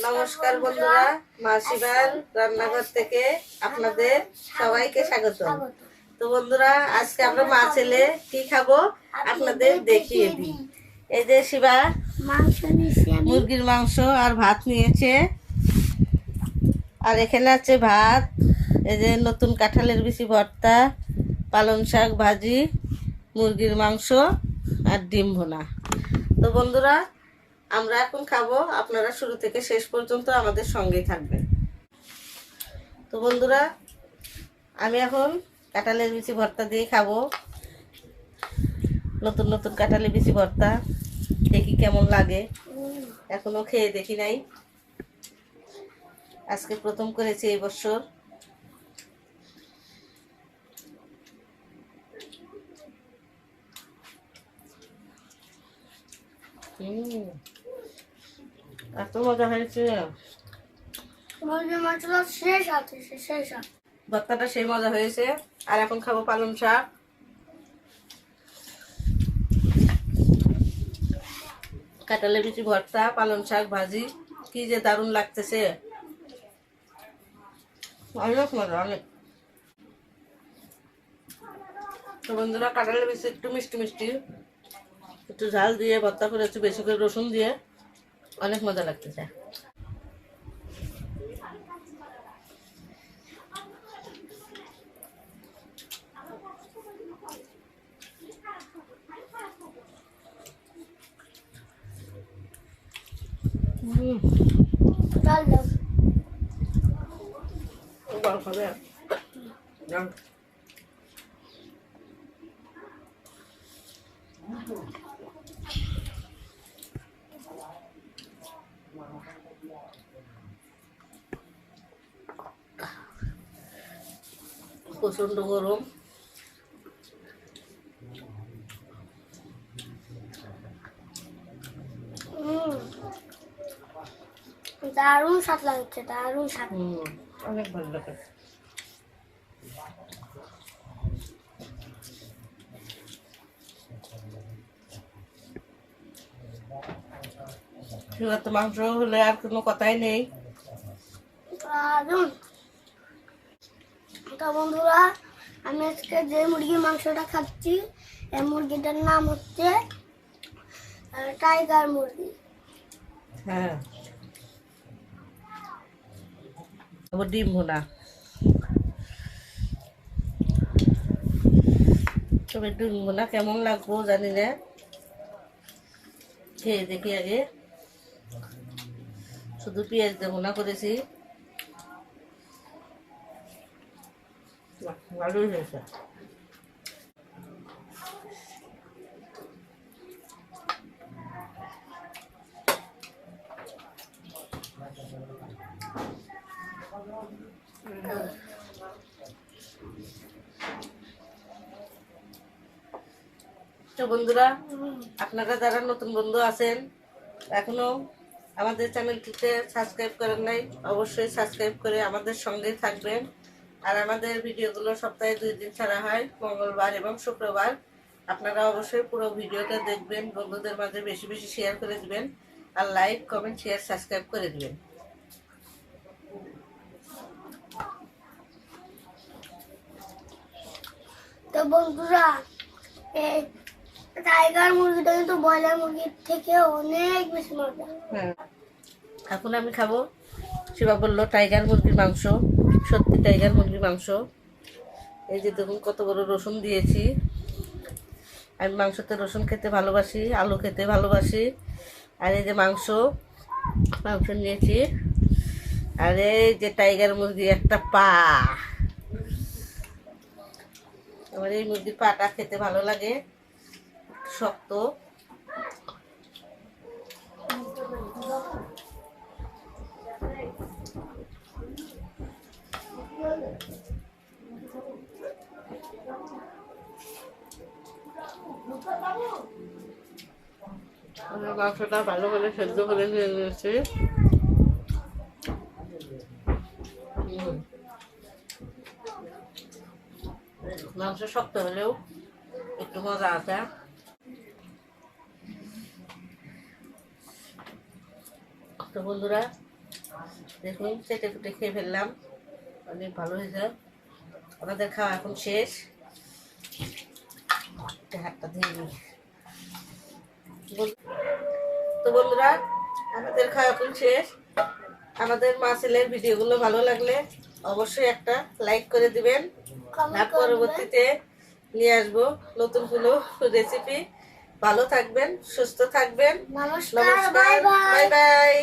নমস্কার বন্ধুরা, মাসিবার রান্নাঘর থেকে আপনাদের সবাইকে স্বাগত। তো বন্ধুরা, আজকে আমরা মা ছেলে কি খাবো আপনাদের দেখিয়ে দিই। এই যে শিবা মুরগির মাংস আর ভাত নিয়েছে, আর এখানে আছে ভাত, এই যে নতুন কাঁঠালের বিচি ভর্তা, পালং শাক ভাজি, মুরগির মাংস আর ডিম ভুনা। তো বন্ধুরা, আমরা এখন খাবো, আপনারা শুরু থেকে শেষ পর্যন্ত আমাদের সঙ্গেই থাকবেন। তো বন্ধুরা, আমি এখন কাঁঠালের বিচি ভর্তা দিয়ে খাবো। নতুন নতুন কাঁঠালের বিচি ভর্তা, দেখি কেমন লাগে। এখনো খেয়ে দেখি নাই, আজকে প্রথম করেছি এই বছর। এত মজা হয়েছে, ভর্তাটা সেই মজা হয়েছে। আর এখন খাবো পালং শাক, কাঁঠালের বিচি ভর্তা, পালং শাক ভাজি, কি যে দারুণ লাগতেছে, অনেক মজা অনেক। তো বন্ধুরা, কাঁঠালের বিচি একটু মিষ্টি মিষ্টি, একটু ঝাল দিয়ে ভর্তা করেছি, বেশি করে রসুন দিয়ে, অনেক মজা লাগতেছে। প্রচন্ড গরম, দারুণ স্বাদ লাগছে, দারুণ স্বাদ। অনেক ভালো লাগে। তো মাংস হলে আর কোনো কথাই নেই। দারুণ। তো বন্ধুরা, আমি আজকে যে মুরগির মাংসটা খাচ্ছি, এই মুরগিটার নাম হচ্ছে টাইগার মুরগি। হ্যাঁ, ডিম ভুনা। তবে ডিম ভুনা কেমন লাগবো জানি না, খেয়ে দেখি আগে। শুধু পেঁয়াজ দিয়ে ভুনা করেছি, ভালোই হয়েছে। তো বন্ধুরা, আপনারা যারা নতুন বন্ধু আছেন, এখনো আমাদের চ্যানেলটিতে সাবস্ক্রাইব করেন নাই, অবশ্যই সাবস্ক্রাইব করে আমাদের সঙ্গে থাকবেন। আর আমাদের ভিডিওগুলো সপ্তাহে 2 দিন ছাড়া হয়, মঙ্গলবার এবং শুক্রবার। আপনারা অবশ্যই পুরো ভিডিওটা দেখবেন, বন্ধুদের মাঝে বেশি বেশি শেয়ার করে দিবেন, আর লাইক কমেন্ট শেয়ার সাবস্ক্রাইব করে দিবেন। তো বন্ধুরা, এই টাইগার মুরগিটা কিন্তু ব্রয়লার মুরগির থেকে অনেক বেশি মজা। হ্যাঁ, এখন আমি খাবো। শিবা বললো টাইগার মুরগির মাংস, সত্যি টাইগার মুরগির মাংস। এই যে দেখুন কত বড় রসুন দিয়েছি। আমি মাংসতে রসুন খেতে ভালোবাসি, আলু খেতে ভালোবাসি। আর এই যে মাংস নিয়েছি, আর এই যে টাইগার মুরগি একটা পা। আমার এই মুরগির পাটা খেতে ভালো লাগে, শক্ত। মাংসটা ভালো করে সেদ্ধ করে নিয়ে নিয়েছি। মাংস শক্ত হলেও একটু মজা আছে। তো বন্ধুরা, দেখুন চেটে ফুটে খেয়ে ফেললাম, অনেক ভালো হয়েছে। আমাদের খাওয়া এখন শেষ। হাতটা ধুয়ে নিই। তো বন্ধুরা, আমাদের খাওয়া এখন শেষ। আমাদের মা ছেলের ভিডিওগুলো ভালো লাগলে অবশ্যই একটা লাইক করে দিবেন। আর পরবর্তীতে নিয়ে আসবো নতুন কোনো রেসিপি। ভালো থাকবেন, সুস্থ থাকবেন। নমস্কার, নমস্কার, বাই বাই। Bye bye.